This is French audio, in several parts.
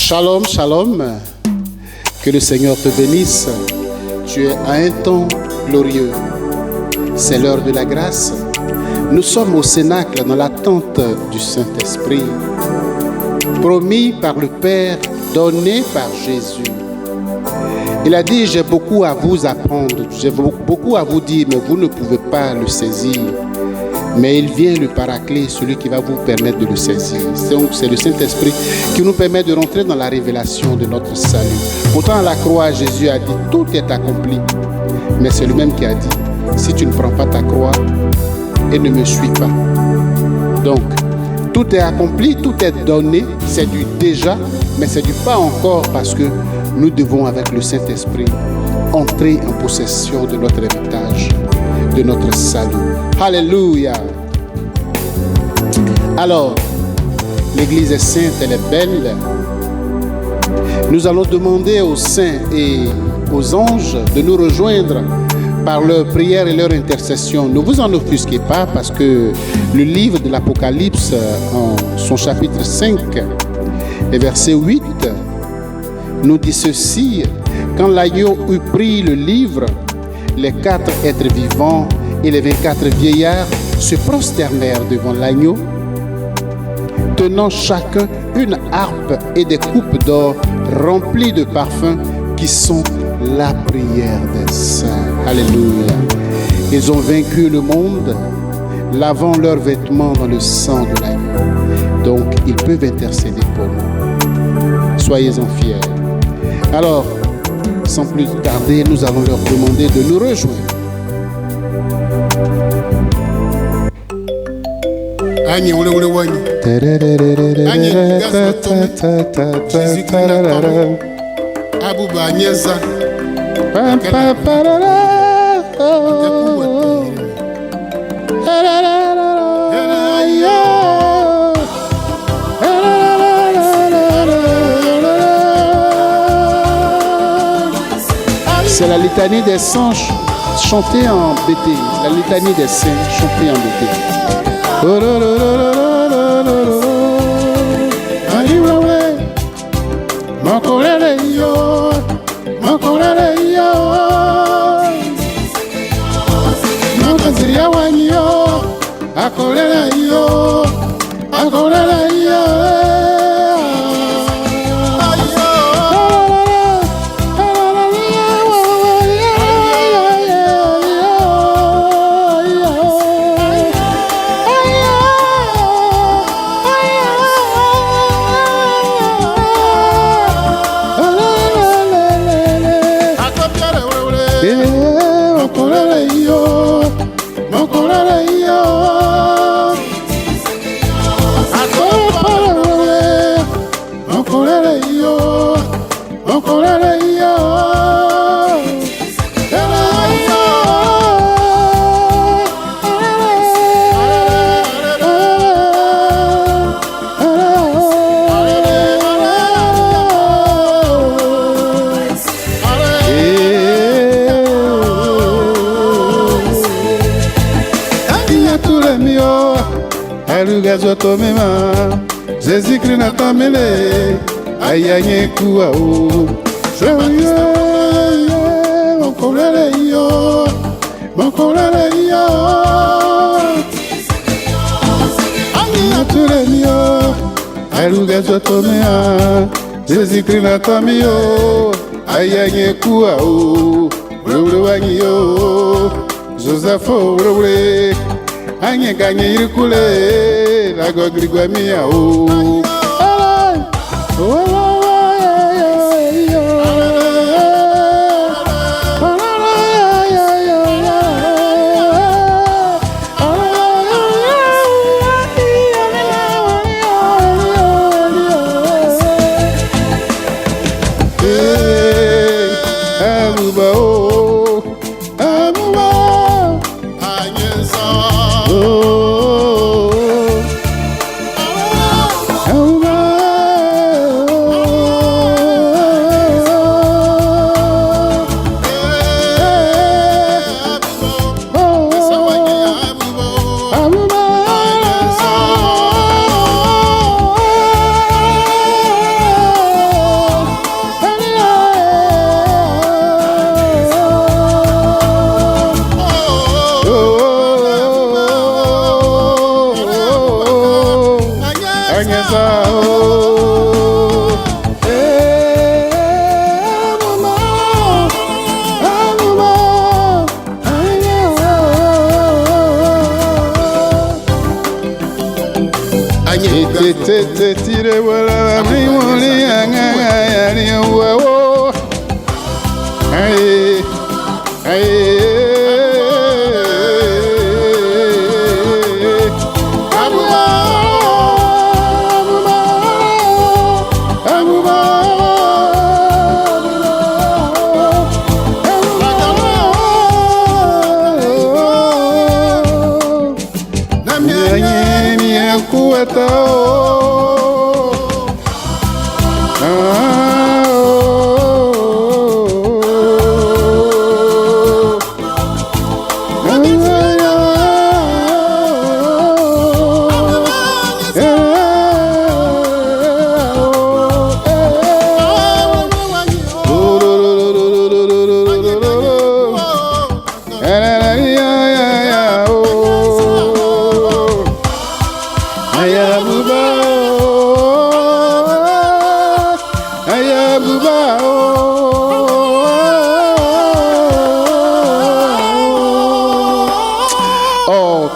Shalom, shalom. Que le Seigneur te bénisse. Tu es à un temps glorieux. C'est l'heure de la grâce. Nous sommes au Cénacle dans l'attente du Saint-Esprit, promis par le Père, donné par Jésus. Il a dit, j'ai beaucoup à vous apprendre, j'ai beaucoup à vous dire, mais vous ne pouvez pas le saisir. Mais il vient le Paraclet, celui qui va vous permettre de le saisir. Donc c'est le Saint-Esprit qui nous permet de rentrer dans la révélation de notre salut. Pourtant à la croix, Jésus a dit, tout est accompli. Mais c'est lui-même qui a dit, si tu ne prends pas ta croix et ne me suis pas. Donc, tout est accompli, tout est donné, c'est du déjà, mais c'est du pas encore parce que nous devons avec le Saint-Esprit entrer en possession de notre héritage, de notre salut. Alléluia. Alors, l'Église est sainte, elle est belle. Nous allons demander aux saints et aux anges de nous rejoindre par leur prière et leur intercession. Ne vous en offusquez pas parce que le livre de l'Apocalypse, en son chapitre 5, et verset 8, nous dit ceci. Quand l'agneau eut pris le livre, les 4 êtres vivants et les 24 vieillards se prosternèrent devant l'agneau, tenant chacun une harpe et des coupes d'or remplies de parfums qui sont la prière des saints. Alléluia. Ils ont vaincu le monde, lavant leurs vêtements dans le sang de l'agneau. Donc, ils peuvent intercéder pour nous. Soyez-en fiers. Alors, sans plus tarder, nous allons leur demander de nous rejoindre. C'est la litanie des saints chantée en BT. La litanie des saints chantée en BT. Jésus-Christ n'a pas mêlé, aïe aïe koua ou, mon colère yo, mon colère yo, aïe tous les mios, aïe gazo tomea, Jésus-Christ n'a pas mio, aïe aïe koua ou, bleu yo, Joseph bleu. Anye ganye irikule la gogrigwa miya o. tire wala mi woli anga ya ni wo. Hey, hey.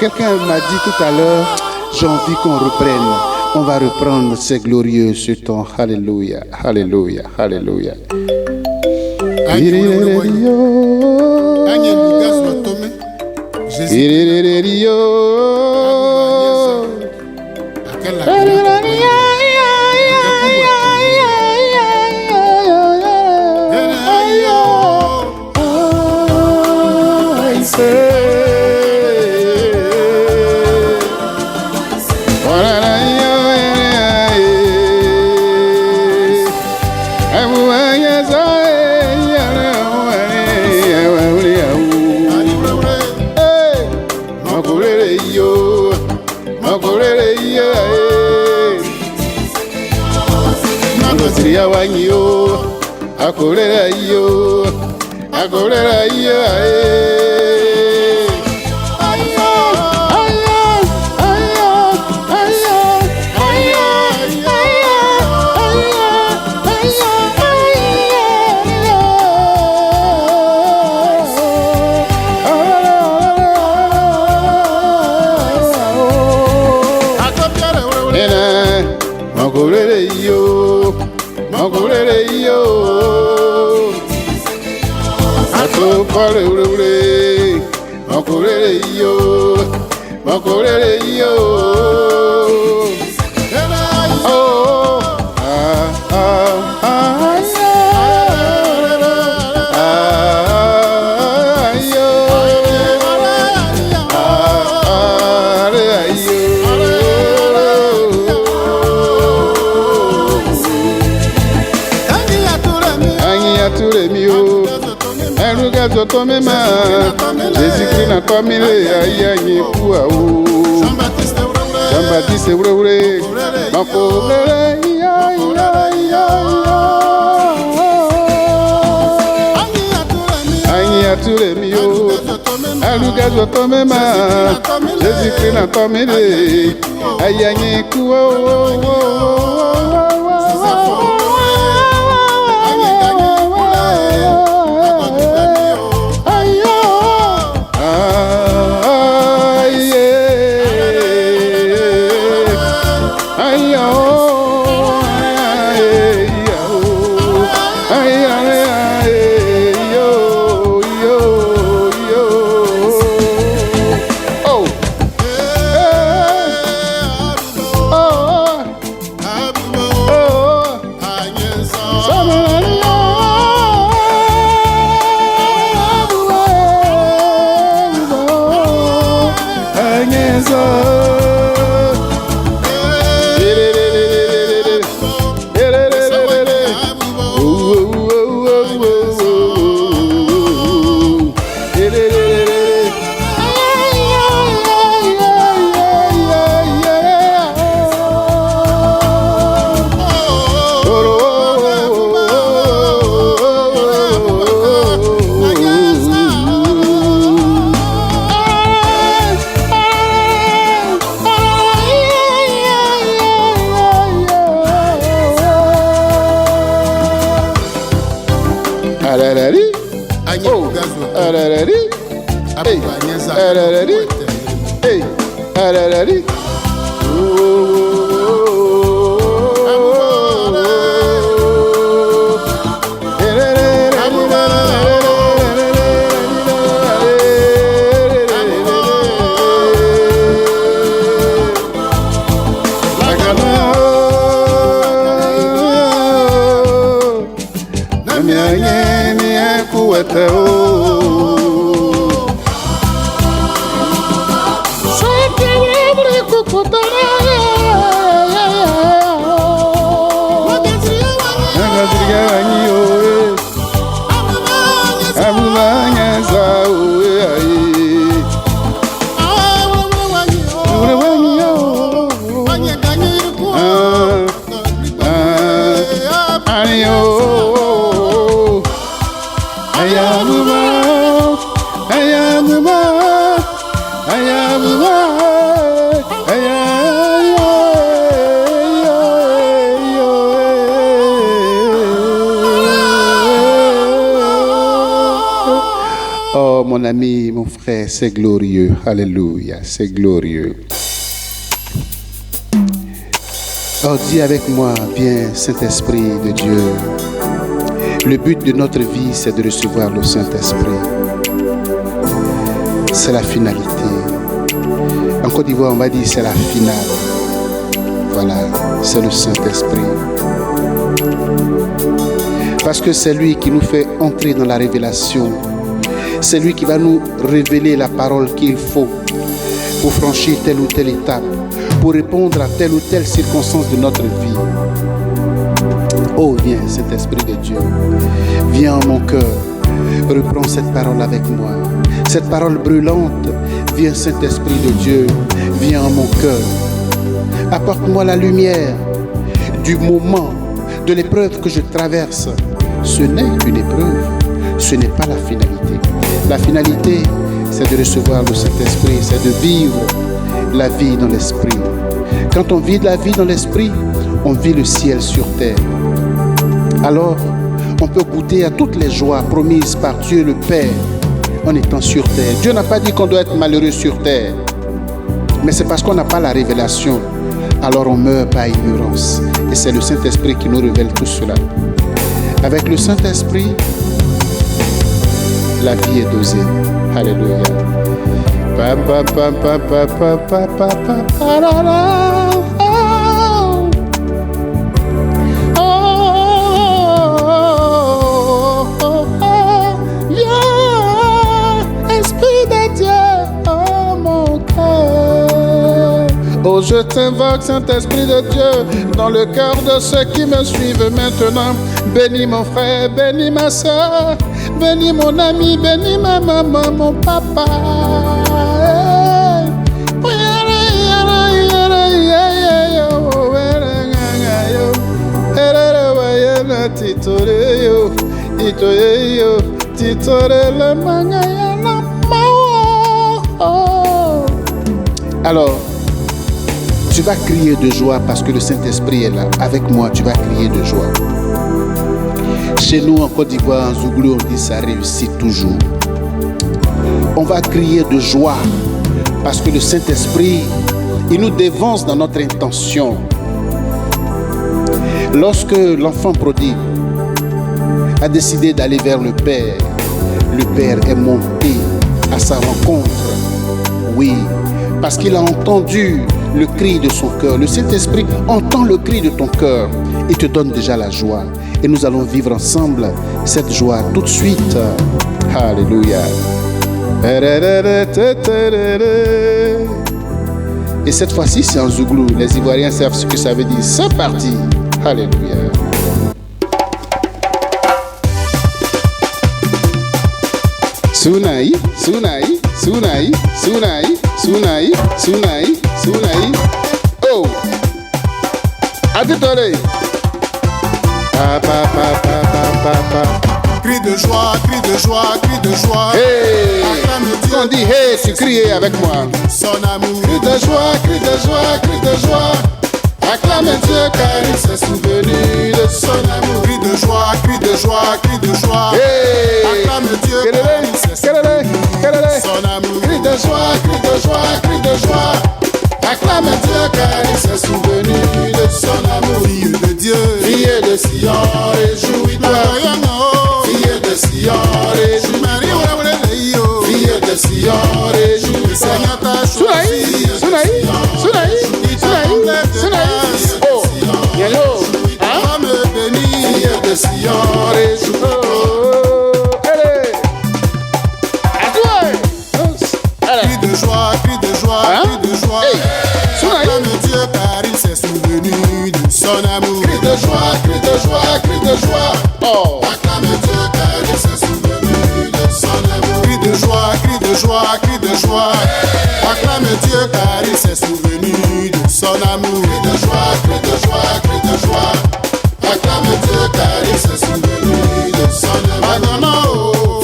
Quelqu'un m'a dit tout à l'heure, j'ai envie qu'on reprenne. On va reprendre ces glorieux ce temps. Alléluia, alléluia, alléluia. Akorera yo, akorera yo, ayo, ayo, ayo, ayo, ayo, akorera yo, akorera yo. Makorere yo, makorere yo. Oh, ah, ah, ah, Zotomema, Jésus-Christ n'a pas mis aïe pour Jean-Baptiste Ouré, Makorere aïe ature mio, Aluga Zotomema, Jésus-Christ n'a pas mis aïe pour Hey, Yeni kuvvete o. Oh, mon ami, mon frère, c'est glorieux. Alléluia, c'est glorieux. Oh, dis avec moi, viens, Saint-Esprit de Dieu. Le but de notre vie, c'est de recevoir le Saint-Esprit. C'est la finalité. En Côte d'Ivoire, on va dire c'est la finale. Voilà, c'est le Saint-Esprit. Parce que c'est lui qui nous fait entrer dans la révélation. C'est lui qui va nous révéler la parole qu'il faut pour franchir telle ou telle étape, pour répondre à telle ou telle circonstance de notre vie. Oh, viens, cet Esprit de Dieu. Viens en mon cœur. Reprends cette parole avec moi. Cette parole brûlante. Viens, Saint-Esprit de Dieu. Viens en mon cœur. Apporte-moi la lumière du moment, de l'épreuve que je traverse. Ce n'est qu'une épreuve. Ce n'est pas la finalité. La finalité, c'est de recevoir le Saint-Esprit, c'est de vivre la vie dans l'Esprit. Quand on vit la vie dans l'Esprit, on vit le ciel sur terre. Alors, on peut goûter à toutes les joies promises par Dieu le Père en étant sur terre. Dieu n'a pas dit qu'on doit être malheureux sur terre, mais c'est parce qu'on n'a pas la révélation. Alors on meurt par ignorance. Et c'est le Saint-Esprit qui nous révèle tout cela. Avec le Saint-Esprit, la vie est dosée. Alléluia. Esprit de Dieu, oh mon cœur. Oh, je t'invoque, Saint-Esprit de Dieu, dans le cœur de ceux qui me suivent maintenant. Bénis mon frère, bénis ma soeur. Bénis mon ami, bénis ma maman, mon papa. Alors, tu vas crier de joie parce que le Saint-Esprit est là. Avec moi, tu vas crier de joie. Chez nous, en Côte d'Ivoire, en Zouglou, on dit ça réussit toujours. On va crier de joie parce que le Saint-Esprit, il nous dévance dans notre intention. Lorsque l'enfant prodigue a décidé d'aller vers le Père est monté à sa rencontre. Oui, parce qu'il a entendu le cri de son cœur. Le Saint-Esprit entend le cri de ton cœur. Il te donne déjà la joie. Et nous allons vivre ensemble cette joie tout de suite. Alléluia. Et cette fois-ci, c'est en Zouglou. Les Ivoiriens savent ce que ça veut dire. C'est parti. Alléluia. Sunaï, Sunaï, Sunaï, Sunaï, Sunaï, Sunaï, Sunaï. Oh! Attendez! Cri de joie, cri de joie, cri de joie. Hey! On dit hey, tu cries avec moi. Son amour. Cri de joie, cri de joie, cri de joie. Acclame Dieu car il s'est souvenu de son amour. Cri de joie, cri de joie, cri de joie. Hey! Acclame Dieu car il s'est souvenu de son amour. Cri de joie, cri de joie, cri de joie. Acclame Dieu car il s'est souvenu de son amour. Fille de Dieu, Fille de Sion, réjouis-toi. Fille de Sion, réjouis-toi. Fille de Sion, réjouis-toi. Sunaï, Sunaï, Sunaï, Sunaï, Sunaï. Oh, Yalo, hein? Femme bénie, Fille de Sion, réjouis-toi. de joie. Oh. Acclame Dieu car il s'est souvenu de son amour. Cri de joie, cri de joie, cri de joie. Acclame Dieu car il s'est souvenu de son amour. Cri de joie, cri de joie, cri de joie. Acclame Dieu car il s'est souvenu de son amour. Madonna,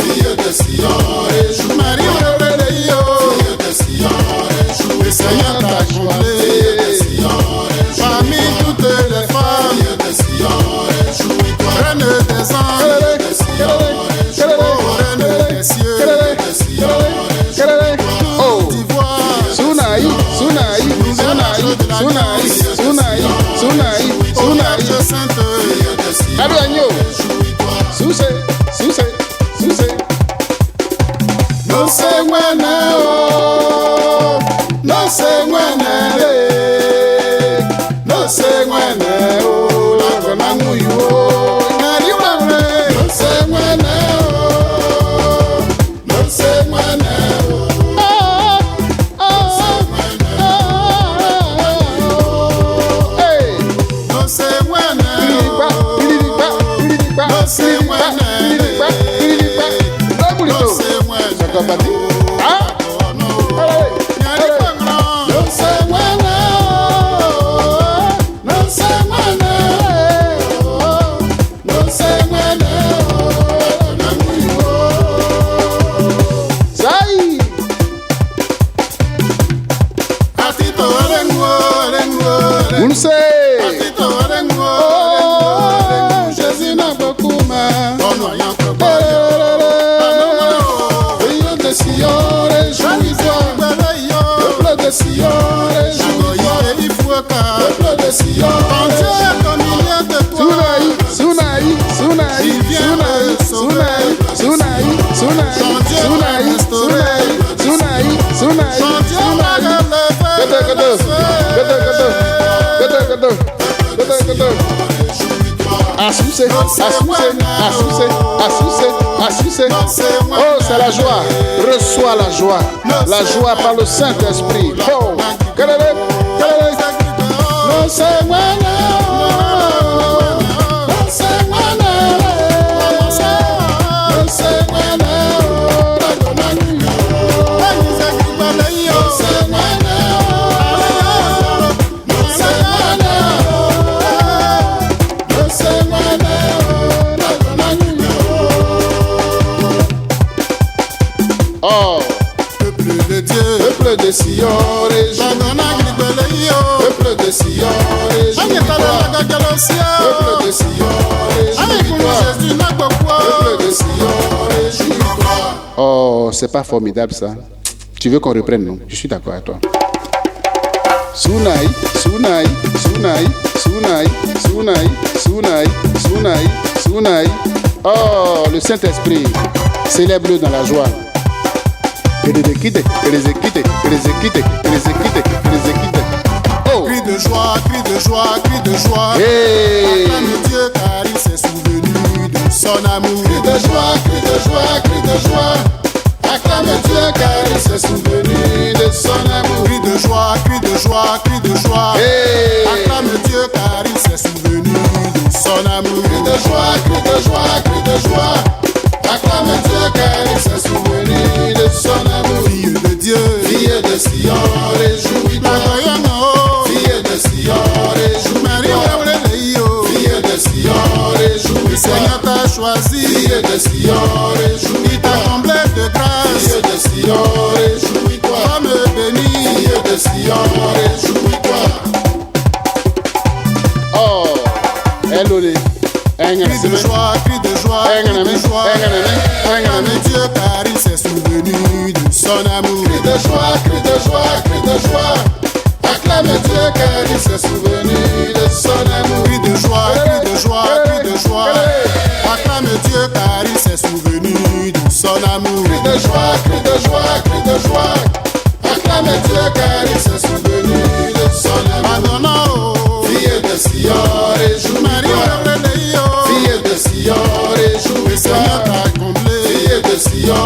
fille de Sion, réjouis-toi. Marie, fille de Sion, réjouis-toi. Le Seigneur t'a comblé. Fille de Sion, réjouis-toi. Parmi toutes les femmes, fille de Sion, réjouis-toi. Reine des anges, fille de Sion, réjouis-toi. Reine des cieux, fille de Sion, réjouis-toi. Oh. Sunaï, Sunaï, Sunaï, Sunaï, Sunaï, Sunaï, Sunaï, Sainte, Ablanyo, Suse, Suse, Suse. no se muene, oh, no se muene, no se muene, oh, la gana muy oh, nari muene, no se muene, oh, no se muene, oh. Jésus n'a beaucoup mal. Sion, réjouis-toi. Peuple de Sion, réjouis-toi. Peuple de Sion, Sunaï, Sunaï, Sunaï, Sunaï, Sunaï, Sunaï, Sunaï, Sunaï, Sunaï, Assoussé, oh, c'est la joie. Reçois la joie. La joie par le Saint-Esprit. Oh, no se muere, no se muere, no se muere, oh, peuple de Dieu, peuple de Sion, réjouis-toi. Peuple de Sion, réjouis-toi. Peuple de Sion, réjouis-toi. Peuple de Sion, réjouis-toi. Oh, c'est pas formidable ça. Tu veux qu'on reprenne, non? Je suis d'accord avec toi. Sunaï, Sunaï, Sunaï, Sunaï, Sunaï, Sunaï, Sunaï, Sunaï. Oh, le Saint-Esprit, célèbre-le dans la joie. Oh. Cri de joie, cri de joie, cri de joie. Hey. Acclame Dieu car il s'est souvenu de son amour. Cri de joie, cri de joie, cri de joie. Acclame Dieu car il s'est souvenu de son amour. Cri de joie, cri de joie, cri de joie. Hey. Acclame Dieu car il s'est souvenu de son amour. Cri de joie, cri de joie, cri de joie. Acclame Dieu car il s'est souvenu de son amour. Fille de Dieu, fille de Sion, réjouis-toi. Fille de Sion, réjouis-toi. Fille de Sion, réjouis-toi. Le Seigneur t'a choisi. Fille de Sion, réjouis-toi. Il t'a comblé de grâce. Fille de Sion, réjouis-toi. Femme bénie. Fille de Sion, réjouis-toi. Oh, Elodie. Cri de joie, cri de joie, cri de joie. Acclame Dieu car il s'est souvenu de son amour. Cri de joie, cri de joie, cri de joie. Acclame Dieu car il s'est souvenu de son amour. Cri de joie, cri de joie, cri de joie. Acclame Dieu car il s'est souvenu de son amour. Cri de joie, cri de joie, cri de joie. Acclame Dieu car il s'est souvenu de son amour. Madonna, oh, fille de Sion, réjouis-toi. Fille de Sion, réjouis-toi. Le Seigneur t'a comblé. Fille de Sion,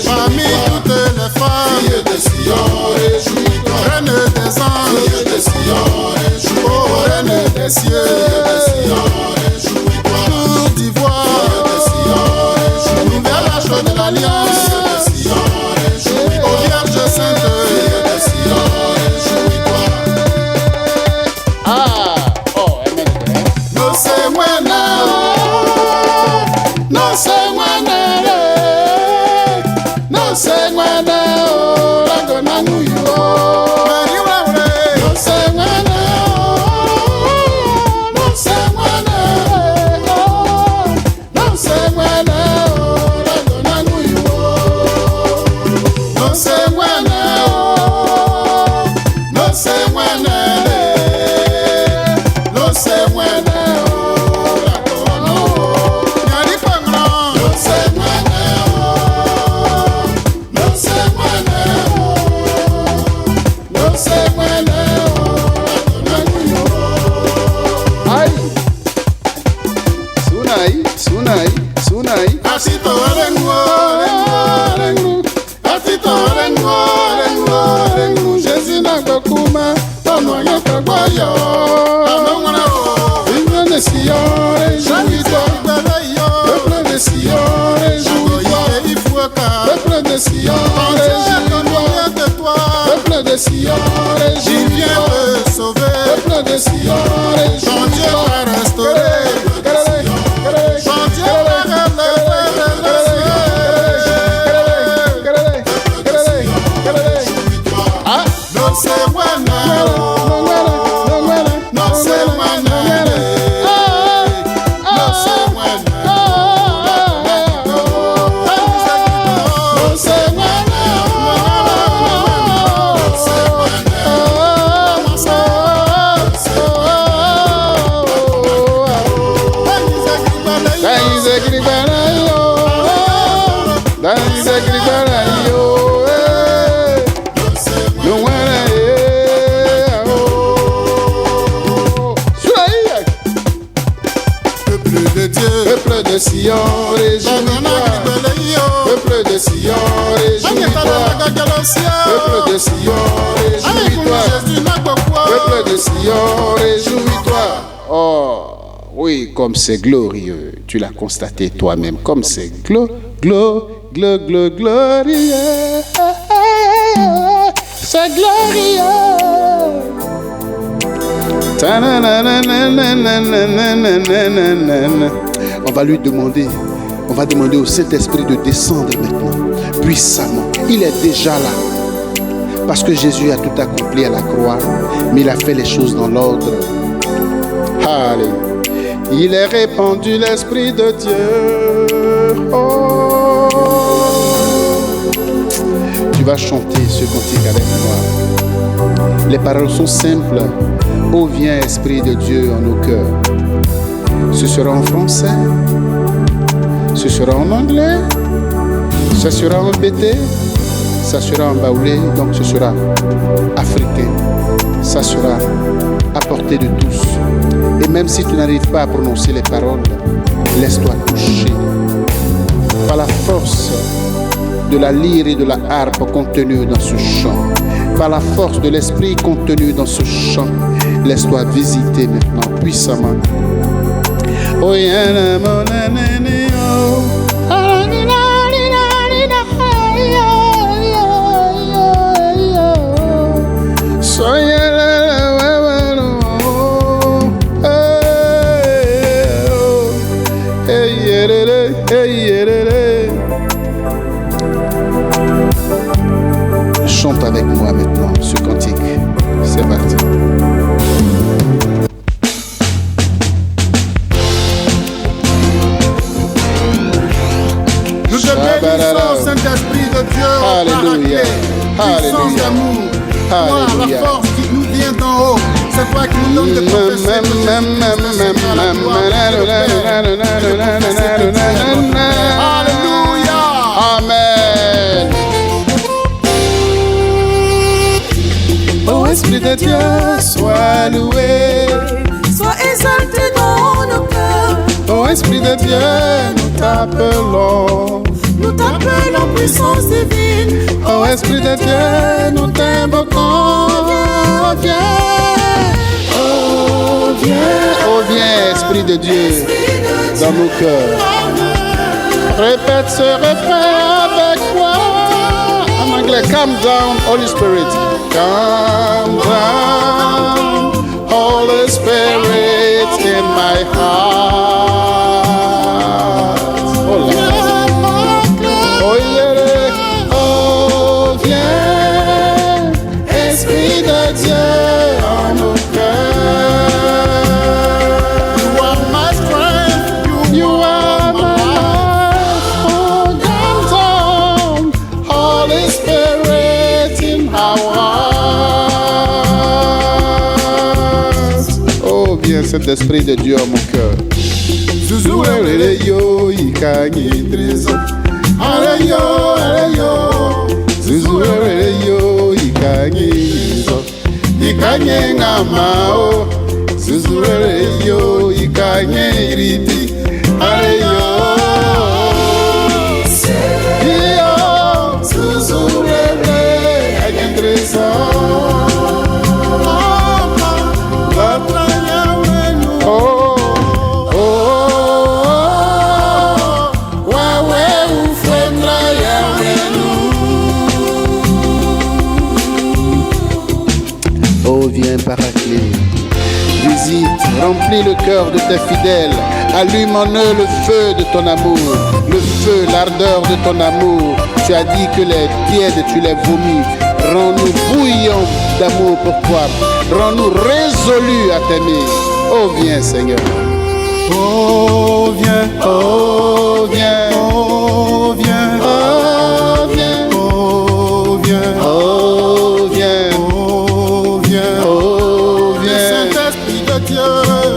Parmi réjouis-toi. toutes les femmes, Fille de Sion, réjouis-toi. Reine des anges, Fille de Sion, réjouis-toi. oh, Reine des cieux, Fille de Sion, réjouis-toi. Sunai, Sunai, Sunai. Atito rengo, atito rengo. Jésus n'a pas kuma, Tono yaka guayo. Anongwana o. Peuple de Sion, réjouis-toi. Peuple de Sion, réjouis-toi. Peuple de Sion, réjouis-toi. Peuple de Sion, Il vient réjouis-toi. te sauver. Peuple de Sion, Ton Dieu réjouis-toi. va restaurer. Ton Dieu va Ah, no se buena, no se buena, no se buena. Peuple de Sion, réjouis-toi. Peuple de Sion, réjouis-toi. Peuple de Sion, réjouis-toi. Peuple de Sion, réjouis-toi. Oh, oui, comme c'est glorieux. Tu l'as constaté toi-même. Comme c'est glorieux. C'est glorieux. On va lui demander, on va demander au Saint-Esprit de descendre maintenant, puissamment. Il est déjà là. Parce que Jésus a tout accompli à la croix, mais il a fait les choses dans l'ordre. Alléluia. Il est répandu l'Esprit de Dieu. Oh. Tu vas chanter ce cantique avec moi. Les paroles sont simples. Oh, viens, Esprit de Dieu, en nos cœurs. Ce sera en français, ce sera en anglais, ce sera en bété, ça sera en baoulé, donc ce sera africain. Ça sera à portée de tous. Et même si tu n'arrives pas à prononcer les paroles, laisse-toi toucher par la force de la lyre et de la harpe contenue dans ce chant. Par la force de l'esprit contenu dans ce chant, laisse-toi visiter maintenant puissamment. Oh, yana monanene oh. Chante avec moi maintenant ce cantique. C'est parti. Nous te bénissons, Saint-Esprit de Dieu. Alléluia. Puissance d'amour. Toi, la force qui nous vient d'en haut. C'est toi qui nous donne de confesser. Alléluia. Amen. Ô Esprit de Dieu, sois loué. Sois exalté dans nos cœurs. Ô Esprit de Dieu, nous t'appelons. Nous t'appelons puissance divine. Ô Esprit de Dieu, nous t'invoquons. Viens. Oh, viens. Oh viens, Esprit de Dieu, dans nos cœurs. Répète ce refrain avec moi. En anglais, calm down, Holy Spirit. Calm down, Holy Spirit in my heart. Oh Lord. Oh yeah. Oh viens, Esprit de Dieu en nos cœurs. You are my strength. You are my life. Oh, calm down, Holy Spirit in our hearts. Oh, viens cet Esprit de Dieu en mon cœur. Zuzu Yo, ikangi trezo. Aleyo, aleyo. Zuzu yo, ikangi zo. Ikanye ngama o. Zuzu yo, ikanye iriti. remplis le cœur de tes fidèles. Allume en eux le feu de ton amour, le feu, l'ardeur de ton amour. Tu as dit que les tièdes, tu les vomis. Rends-nous bouillants d'amour pour toi. Rends-nous résolus à t'aimer. Oh, viens, Seigneur. Oh, viens, Oh, viens. oh, viens, Oh, viens. oh, viens, Oh, viens. oh, viens, Oh, viens. Saint-Esprit de Dieu,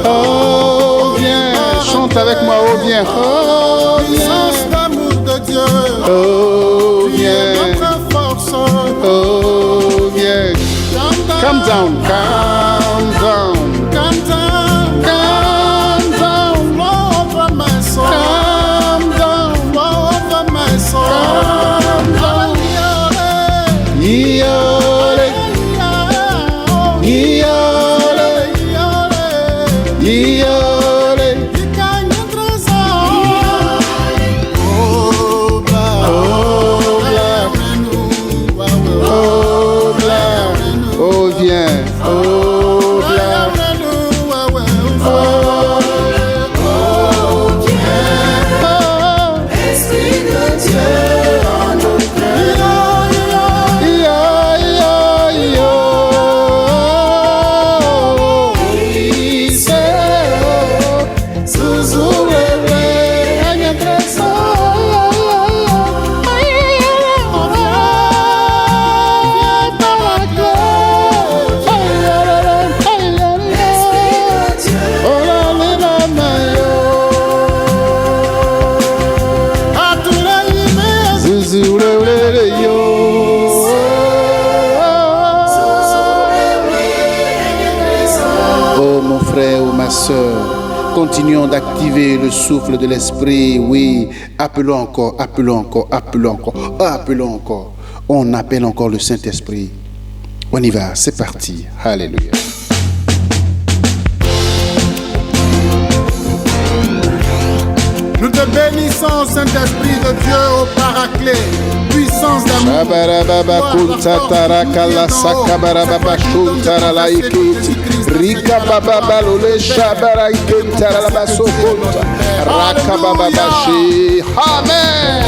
Oh, viens. Chante avec moi. Oh, viens. Oh, puissance viens. d'amour de Dieu, Oh, tu es viens. notre force. Oh, viens. Come down. Come down. Come down, Come down. flow over my soul, Come down. flow over my soul. Come down. Iole. Iole. Iole. Oh, viens. Oh, viens. Esprit de Dieu en nos cœurs. Oh, mon frère ou ma sœur, continuons d'activer le souffle de l'esprit. Oui, appelons encore, appelons encore, appelons encore, appelons encore. On appelle encore le Saint-Esprit. On y va, c'est parti. Alléluia. Nous te bénissons, Saint-Esprit de Dieu, au Paraclet, puissance d'amour. Shabarababa kuntatara kala sakabarababa shuntara laikit. Rika baba lole shabara ikentara la basokonta. Raka baba bashi. Amen.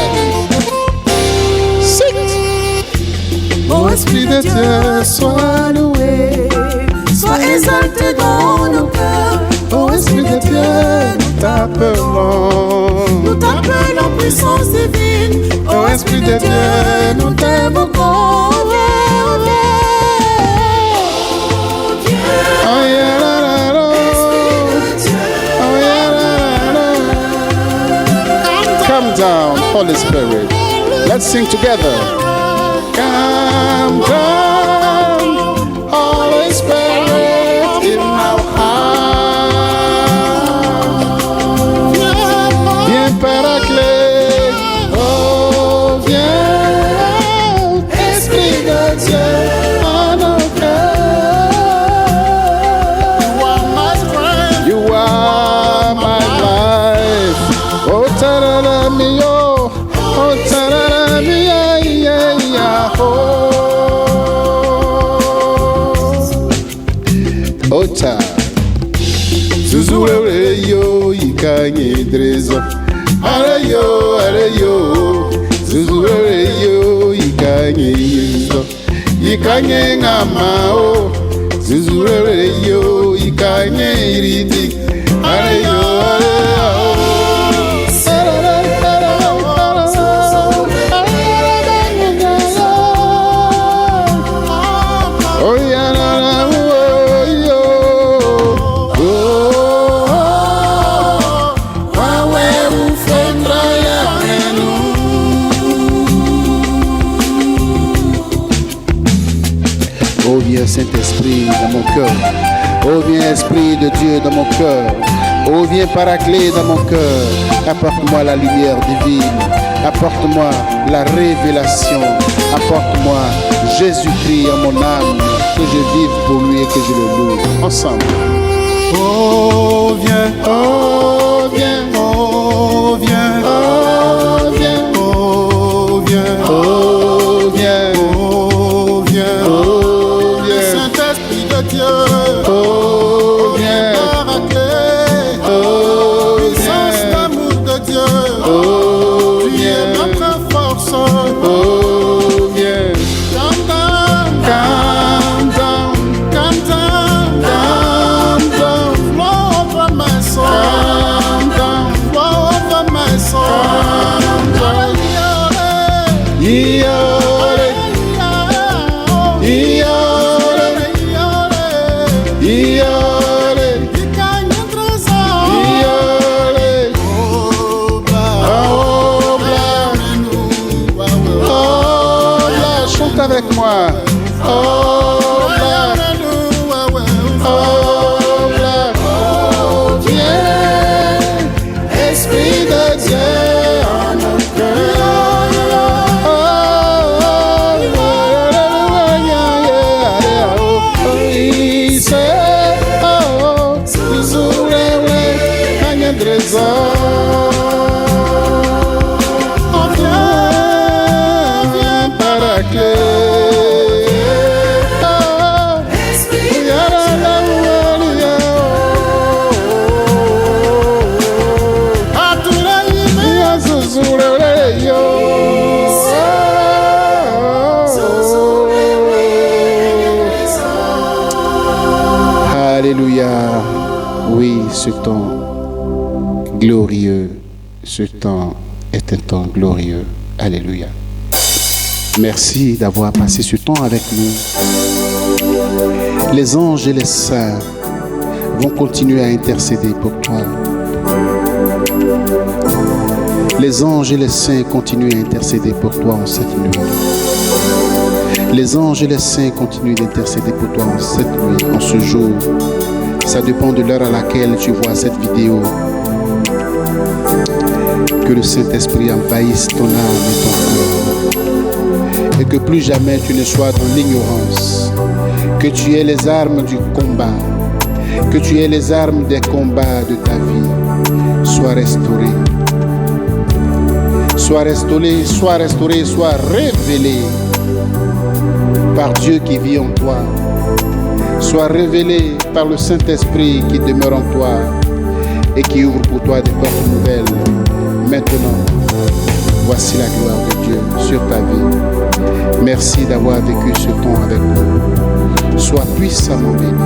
Ô Esprit de Dieu, sois loué, sois exalté dans nos cœurs. Ô Esprit de Dieu, nous t'appelons puissance divine. Ô Esprit de Dieu, nous t'invoquons. Come down, Holy Spirit. Let's sing together. Come down, Holy Spirit, in our heart. Viens Paraclet, oh viens, Esprit de Dieu, en nos cœurs. You are my life. Oh tararamio, oh tararamia, yeah, yeah, oh. Ota, Zuzuwe yo, ikanye drezo. Areyo, Zuzuwe yo, ikanye yezo. Ikanye ngamao, Zuzuwe yo, ikanye iridi. Areyo. Oh yeah, oh viens Saint-Esprit dans mon cœur. Oh viens Esprit de Dieu dans mon cœur. Oh viens Paraclet dans mon cœur. Apporte-moi la lumière divine. Apporte-moi la révélation. Apporte-moi Jésus-Christ en mon âme. Que je vive pour lui et que je le loue. Ensemble. Oh viens, Oh viens, oh viens, oh viens, oh viens, oh viens, oh viens, oh viens, Saint-Esprit de Dieu, oh viens. Paraclet, Iole, iole, iole, iole. Oh là, chante avec moi. Oh là, oh là, oh viens, Esprit de Dieu en nos cœurs. Alléluia. Oui, ce temps glorieux, ce temps est un temps glorieux. Alléluia. Merci d'avoir passé ce temps avec nous. Les anges et les saints vont continuer à intercéder pour toi. Les anges et les saints continuent à intercéder pour toi en cette nuit. Les anges et les saints continuent d'intercéder pour toi en cette nuit, en ce jour. Ça dépend de l'heure à laquelle tu vois cette vidéo. Que le Saint-Esprit envahisse ton âme et ton cœur. Et que plus jamais tu ne sois dans l'ignorance. Que tu aies les armes du combat. Que tu aies les armes des combats de ta vie. Sois restauré. Sois restauré, sois restauré, sois révélé par Dieu qui vit en toi. Sois révélé par le Saint-Esprit qui demeure en toi et qui ouvre pour toi des portes nouvelles. Maintenant, voici la gloire de Dieu sur ta vie. Merci d'avoir vécu ce temps avec nous. Sois puissamment béni.